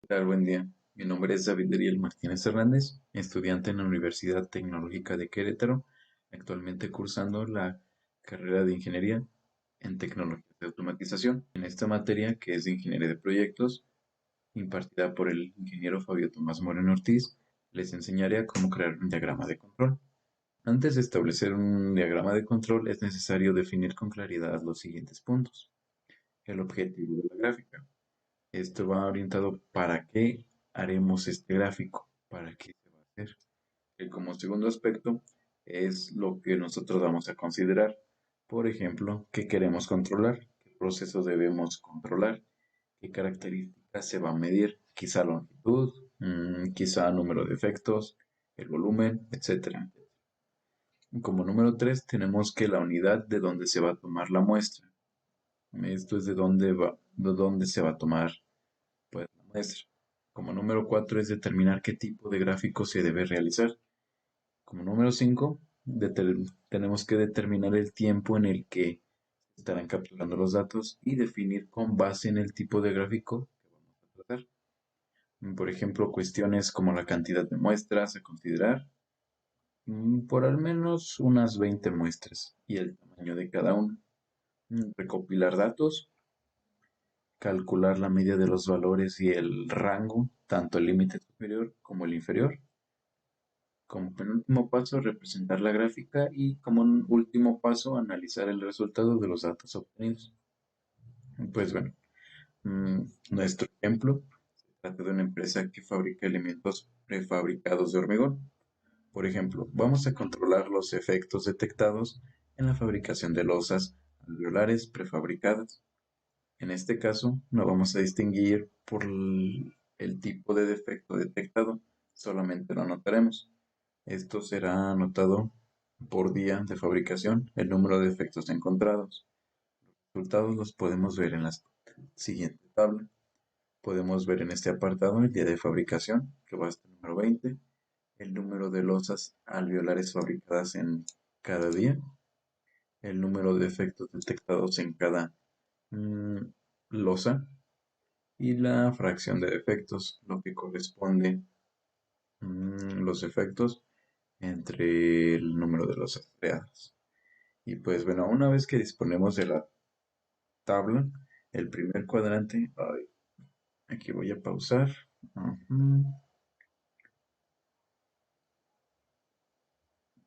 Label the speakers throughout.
Speaker 1: ¿Qué tal? Buen día. Mi nombre es David Deriel Martínez Hernández, estudiante en la Universidad Tecnológica de Querétaro, actualmente cursando la carrera de Ingeniería en Tecnologías de Automatización. En esta materia, que es de Ingeniería de Proyectos, impartida por el ingeniero Fabio Tomás Moreno Ortiz, les enseñaré a cómo crear un diagrama de control. Antes de establecer un diagrama de control, es necesario definir con claridad los siguientes puntos. El objetivo de la gráfica. Esto va orientado para qué haremos este gráfico, para qué se va a hacer. Y como segundo aspecto es lo que nosotros vamos a considerar. Por ejemplo, qué queremos controlar, qué proceso debemos controlar, qué características se va a medir, quizá longitud, quizá número de efectos, el volumen, etcétera. Como número 3 tenemos que la unidad de donde se va a tomar la muestra. Esto es de dónde se va a tomar pues la muestra. Como número 4 es determinar qué tipo de gráfico se debe realizar. Como número 5 tenemos que determinar el tiempo en el que se estarán capturando los datos y definir con base en el tipo de gráfico que vamos a tratar. Por ejemplo, cuestiones como la cantidad de muestras a considerar, por al menos unas 20 muestras y el tamaño de cada una. Recopilar datos, calcular la media de los valores y el rango, tanto el límite superior como el inferior. Como penúltimo paso, representar la gráfica y como un último paso, analizar el resultado de los datos obtenidos. Pues bueno, nuestro ejemplo se trata de una empresa que fabrica elementos prefabricados de hormigón. Por ejemplo, vamos a controlar los efectos detectados en la fabricación de losas alveolares prefabricadas. En este caso, no vamos a distinguir por el tipo de defecto detectado, solamente lo anotaremos. Esto será anotado por día de fabricación, el número de defectos encontrados. Los resultados los podemos ver en la siguiente tabla. Podemos ver en este apartado el día de fabricación, que va hasta el número 20, el número de losas alveolares fabricadas en cada día, el número de defectos detectados en cada mm, losa, y la fracción de defectos, lo que corresponde los efectos entre el número de los creados. Y pues bueno, una vez que disponemos de la tabla, el primer cuadrante, aquí voy a pausar. Ujú.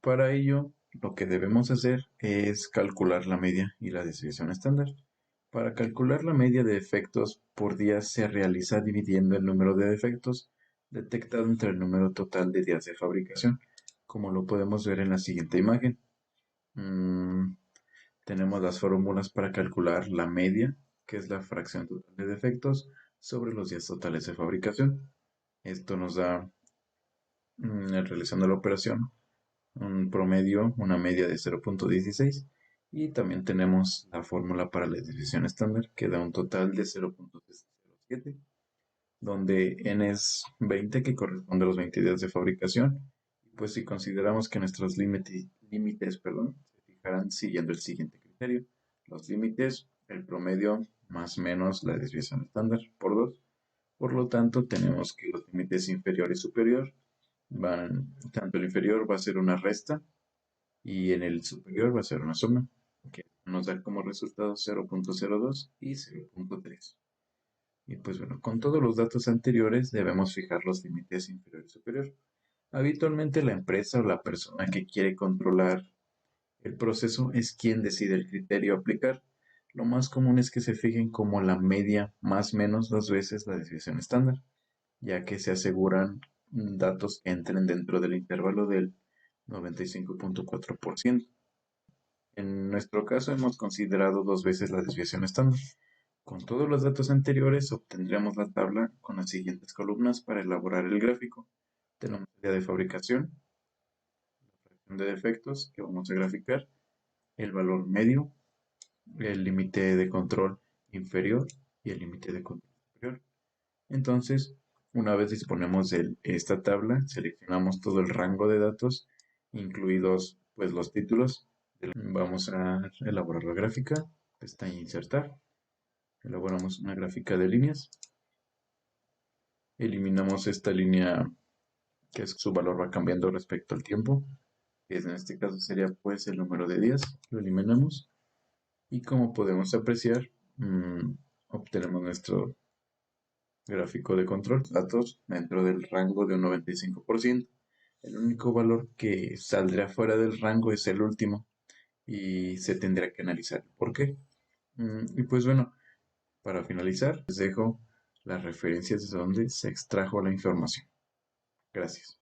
Speaker 1: Para ello, lo que debemos hacer es calcular la media y la desviación estándar. Para calcular la media de defectos por día se realiza dividiendo el número de defectos detectado entre el número total de días de fabricación, como lo podemos ver en la siguiente imagen. Mm, Tenemos las fórmulas para calcular la media, que es la fracción total de defectos, sobre los días totales de fabricación. Esto nos da, realizando la operación, un promedio, una media de 0.16. Y también tenemos la fórmula para la desviación estándar, que da un total de 0.07, donde n es 20, que corresponde a los 20 días de fabricación. Pues si consideramos que nuestros límites se fijarán siguiendo el siguiente criterio. Los límites, el promedio más menos la desviación estándar por 2. Por lo tanto, tenemos que los límites inferior y superior tanto el inferior va a ser una resta y en el superior va a ser una suma, que nos da como resultado 0.02 y 0.3. Y pues bueno, con todos los datos anteriores debemos fijar los límites inferior y superior. Habitualmente la empresa o la persona que quiere controlar el proceso es quien decide el criterio a aplicar. Lo más común es que se fijen como la media más menos dos veces la desviación estándar, ya que se aseguran datos que entren dentro del intervalo del 95.4%. En nuestro caso hemos considerado dos veces la desviación estándar. Con todos los datos anteriores obtendremos la tabla con las siguientes columnas para elaborar el gráfico. Tenemos el día de fabricación, la fracción de defectos que vamos a graficar, el valor medio, el límite de control inferior y el límite de control superior. Entonces, una vez disponemos de esta tabla, seleccionamos todo el rango de datos, incluidos pues los títulos. Vamos a elaborar la gráfica, pestaña insertar, elaboramos una gráfica de líneas Eliminamos esta línea que su valor va cambiando respecto al tiempo, que en este caso sería pues el número de días. Lo eliminamos y como podemos apreciar, obtenemos nuestro gráfico de control, datos dentro del rango de un 95%. El único valor que saldrá fuera del rango es el último y se tendrá que analizar por qué. Y pues bueno, para finalizar, les dejo las referencias de donde se extrajo la información. Gracias.